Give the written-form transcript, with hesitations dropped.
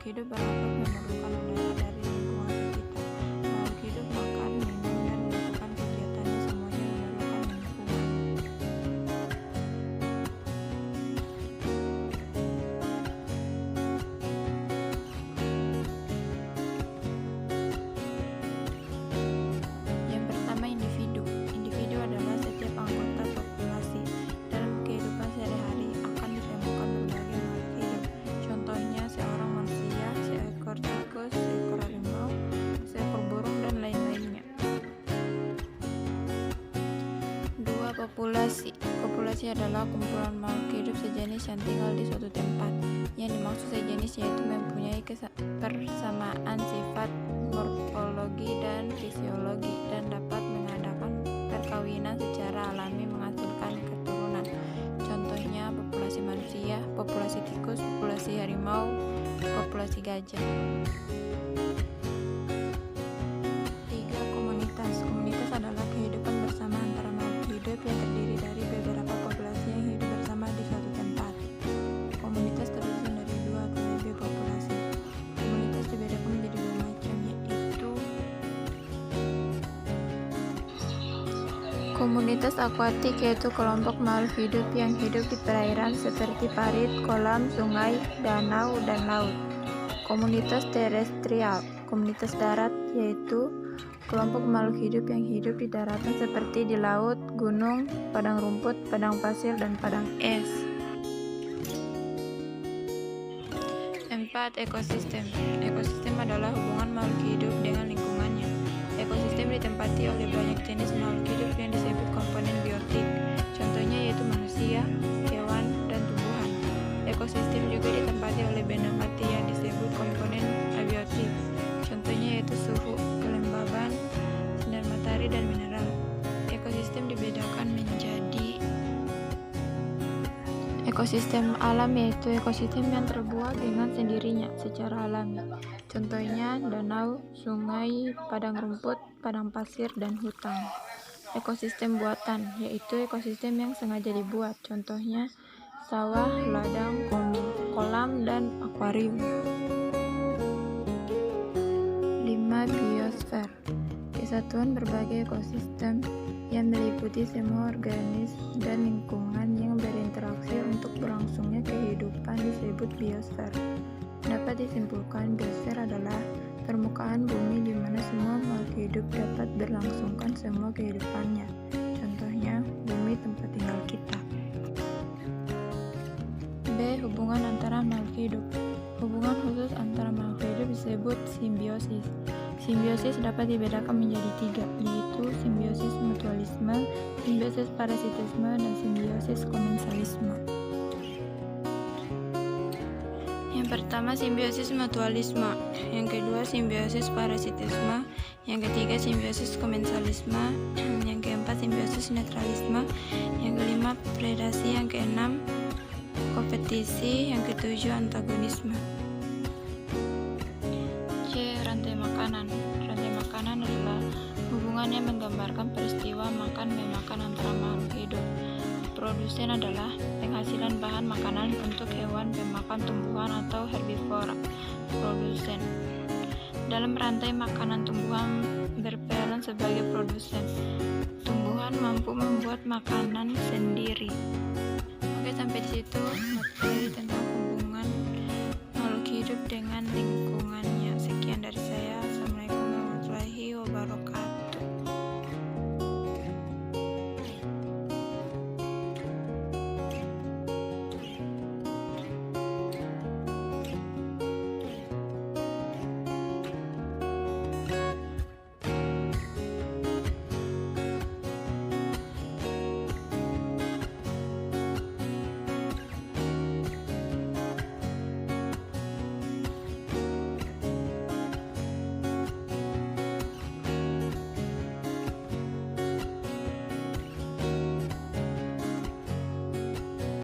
hidup berlaku memerlukan udara dari lingkungan sekitar. Makhluk hidup makan, minum, dan melakukan kegiatannya semuanya memerlukan lingkungan. Yang pertama, individu. Individu adalah setiap anggota populasi. Dalam kehidupan sehari-hari akan ditemukan berbagai makhluk hidup. Contohnya seorang manusia, seekor tikus, seekor harimau, seekor burung, dan lain-lainnya. 2. Populasi. Populasi adalah kumpulan makhluk hidup sejenis yang tinggal di suatu tempat. Yang dimaksud sejenis yaitu mempunyai persamaan sifat, morfologi, dan fisiologi, dan dapat mengadakan perkawinan secara alami menghasilkan keturunan. Contohnya populasi manusia, populasi tikus, populasi harimau, populasi gajah. 3. Komunitas. Komunitas adalah kehidupan bersama antara makhluk hidup yang terdiri dari beberapa populasi yang hidup bersama di suatu tempat. Komunitas tersusun dari 2 atau lebih populasi. Komunitas dibedakan menjadi 2 macam, yaitu komunitas akuatik, yaitu kelompok makhluk hidup yang hidup di perairan seperti parit, kolam, sungai, danau, dan laut. Komunitas terestrial. Komunitas darat, yaitu kelompok makhluk hidup yang hidup di daratan seperti di laut, gunung, padang rumput, padang pasir, dan padang es. 4. Ekosistem. Ekosistem adalah hubungan makhluk hidup dengan lingkungannya. Ekosistem ditempati oleh banyak jenis makhluk hidup yang disebut komponen biotik. Contohnya yaitu manusia, hewan, dan tumbuhan. Ekosistem juga ditempati oleh benda mati yang disebut komponen abiotik. Contohnya yaitu suhu, kelembaban, sinar matahari, dan mineral. Ekosistem dibedakan menjadi ekosistem alam, yaitu ekosistem yang terbuat dengan sendirinya secara alami. Contohnya danau, sungai, padang rumput, padang pasir, dan hutan. Ekosistem buatan, yaitu ekosistem yang sengaja dibuat. Contohnya sawah, ladang, kolam, dan akuarium. 5. Biosfer. Kesatuan berbagai ekosistem yang meliputi semua organisme dan lingkungan yang berinteraksi untuk berlangsungnya kehidupan disebut biosfer. Dapat disimpulkan, biosfer adalah permukaan bumi di mana semua makhluk hidup dapat berlangsungkan semua kehidupannya. Contohnya, bumi tempat tinggal kita. B. Hubungan antara makhluk hidup. Hubungan khusus antara makhluk hidup disebut simbiosis. Simbiosis dapat dibedakan menjadi 3, yaitu simbiosis mutualisme, simbiosis parasitisme, dan simbiosis komensalisme. Yang pertama, simbiosis mutualisme. Yang kedua, simbiosis parasitisme. Yang ketiga, simbiosis komensalisme. Yang keempat, simbiosis netralisme. Yang kelima, predasi. Yang keenam, kompetisi. Yang ketujuh, antagonisme. C. Rantai makanan. Rantai makanan adalah hubungan yang menggambarkan peristiwa makan-memakan antara makhluk hidup. Produsen adalah penghasilan bahan makanan untuk hewan pemakan tumbuhan atau herbivora. Produsen. Dalam rantai makanan, tumbuhan berperan sebagai produsen. Tumbuhan mampu membuat makanan sendiri. Oke, sampai di situ materi tentang hubungan makhluk hidup dengan lingkungan.